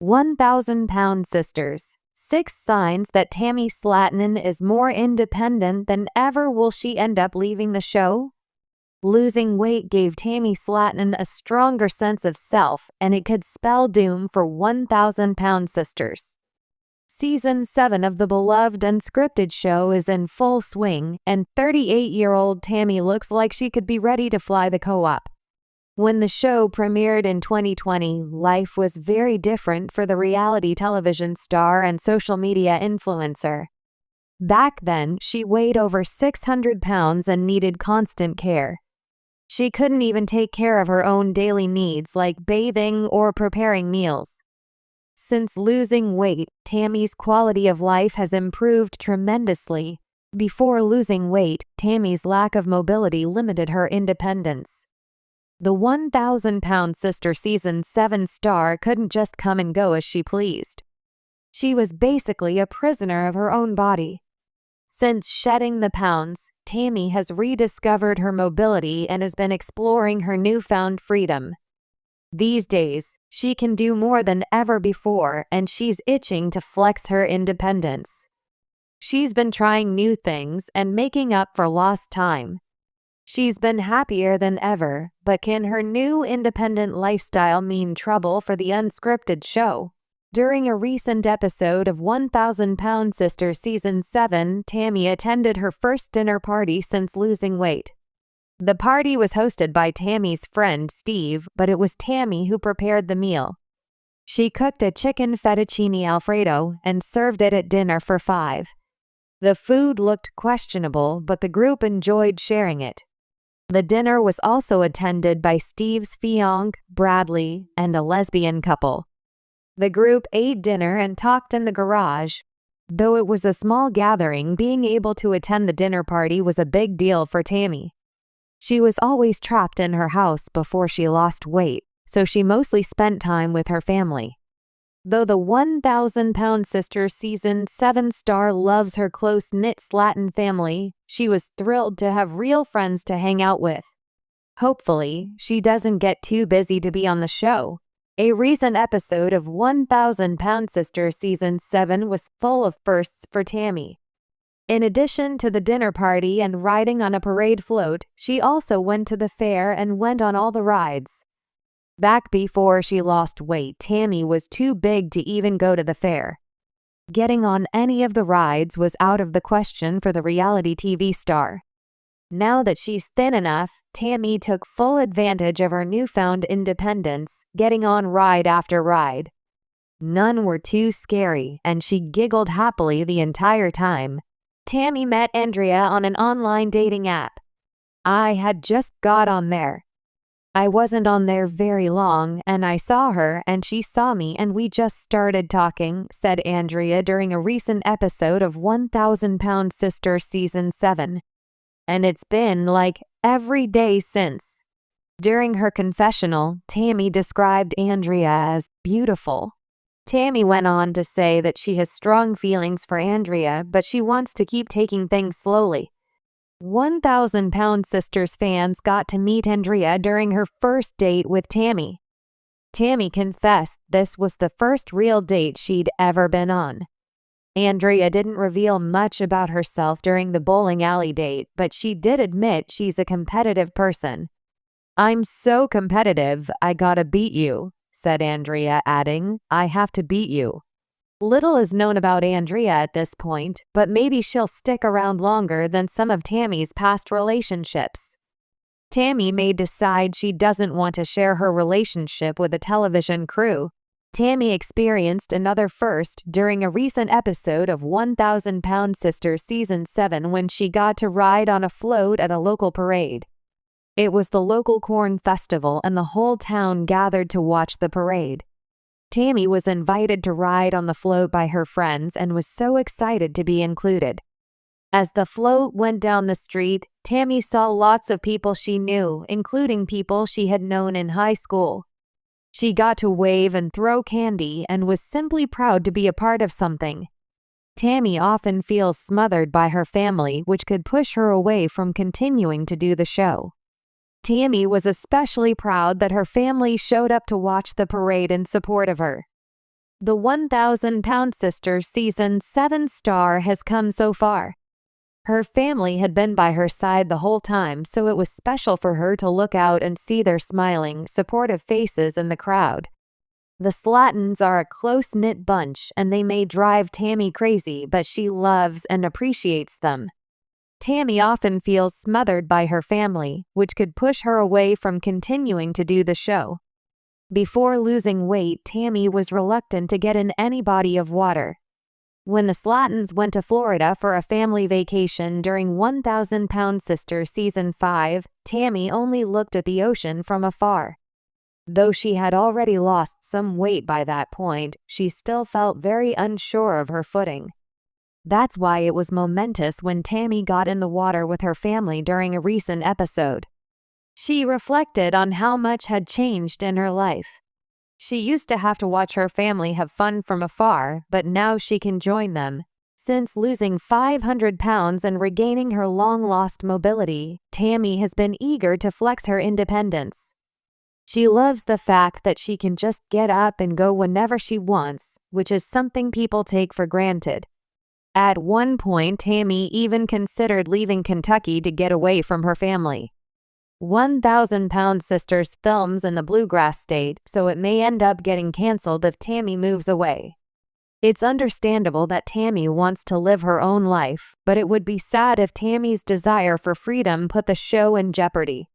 1,000-pound sisters. 6 signs that Tammy Slaton is more independent than ever. Will she end up leaving the show? Losing weight gave Tammy Slaton a stronger sense of self, and it could spell doom for 1,000-pound sisters. Season 7 of the beloved unscripted show is in full swing, and 38-year-old Tammy looks like she could be ready to fly the co-op. When the show premiered in 2020, life was very different for the reality television star and social media influencer. Back then, she weighed over 600 pounds and needed constant care. She couldn't even take care of her own daily needs like bathing or preparing meals. Since losing weight, Tammy's quality of life has improved tremendously. Before losing weight, Tammy's lack of mobility limited her independence. The 1,000-pound sister season 7 star couldn't just come and go as she pleased. She was basically a prisoner of her own body. Since shedding the pounds, Tammy has rediscovered her mobility and has been exploring her newfound freedom. These days, she can do more than ever before, and she's itching to flex her independence. She's been trying new things and making up for lost time. She's been happier than ever, but can her new independent lifestyle mean trouble for the unscripted show? During a recent episode of 1,000-Pound Sister Season 7, Tammy attended her first dinner party since losing weight. The party was hosted by Tammy's friend Steve, but it was Tammy who prepared the meal. She cooked a chicken fettuccine alfredo and served it at dinner for 5. The food looked questionable, but the group enjoyed sharing it. The dinner was also attended by Steve's fiancé, Bradley, and a lesbian couple. The group ate dinner and talked in the garage. Though it was a small gathering, being able to attend the dinner party was a big deal for Tammy. She was always trapped in her house before she lost weight, so she mostly spent time with her family. Though the 1,000-Pound Sister Season 7 star loves her close-knit Slaton family, she was thrilled to have real friends to hang out with. Hopefully, she doesn't get too busy to be on the show. A recent episode of 1,000-Pound Sister Season 7 was full of firsts for Tammy. In addition to the dinner party and riding on a parade float, she also went to the fair and went on all the rides. Back before she lost weight, Tammy was too big to even go to the fair. Getting on any of the rides was out of the question for the reality TV star. Now that she's thin enough, Tammy took full advantage of her newfound independence, getting on ride after ride. None were too scary, and she giggled happily the entire time. Tammy met Andrea on an online dating app. "I had just got on there. I wasn't on there very long, and I saw her and she saw me and we just started talking," said Andrea during a recent episode of 1,000-Pound Sister Season 7. "And it's been like every day since." During her confessional, Tammy described Andrea as beautiful. Tammy went on to say that she has strong feelings for Andrea, but she wants to keep taking things slowly. 1,000-Pound Sisters fans got to meet Andrea during her first date with Tammy. Tammy confessed this was the first real date she'd ever been on. Andrea didn't reveal much about herself during the bowling alley date, but she did admit she's a competitive person. "I'm so competitive, I gotta beat you," said Andrea, adding, "I have to beat you." Little is known about Andrea at this point, but maybe she'll stick around longer than some of Tammy's past relationships. Tammy may decide she doesn't want to share her relationship with a television crew. Tammy experienced another first during a recent episode of 1,000-Pound Sister Season 7 when she got to ride on a float at a local parade. It was the local corn festival and the whole town gathered to watch the parade. Tammy was invited to ride on the float by her friends and was so excited to be included. As the float went down the street, Tammy saw lots of people she knew, including people she had known in high school. She got to wave and throw candy and was simply proud to be a part of something. Tammy often feels smothered by her family, which could push her away from continuing to do the show. Tammy was especially proud that her family showed up to watch the parade in support of her. The 1,000-Pound Sisters Season 7 star has come so far. Her family had been by her side the whole time, so it was special for her to look out and see their smiling, supportive faces in the crowd. The Slatons are a close-knit bunch, and they may drive Tammy crazy, but she loves and appreciates them. Tammy often feels smothered by her family, which could push her away from continuing to do the show. Before losing weight, Tammy was reluctant to get in any body of water. When the Slatons went to Florida for a family vacation during 1,000-Pound Sister Season 5, Tammy only looked at the ocean from afar. Though she had already lost some weight by that point, she still felt very unsure of her footing. That's why it was momentous when Tammy got in the water with her family during a recent episode. She reflected on how much had changed in her life. She used to have to watch her family have fun from afar, but now she can join them. Since losing 500 pounds and regaining her long-lost mobility, Tammy has been eager to flex her independence. She loves the fact that she can just get up and go whenever she wants, which is something people take for granted. At one point, Tammy even considered leaving Kentucky to get away from her family. 1,000-Pound Sisters films in the Bluegrass state, so it may end up getting canceled if Tammy moves away. It's understandable that Tammy wants to live her own life, but it would be sad if Tammy's desire for freedom put the show in jeopardy.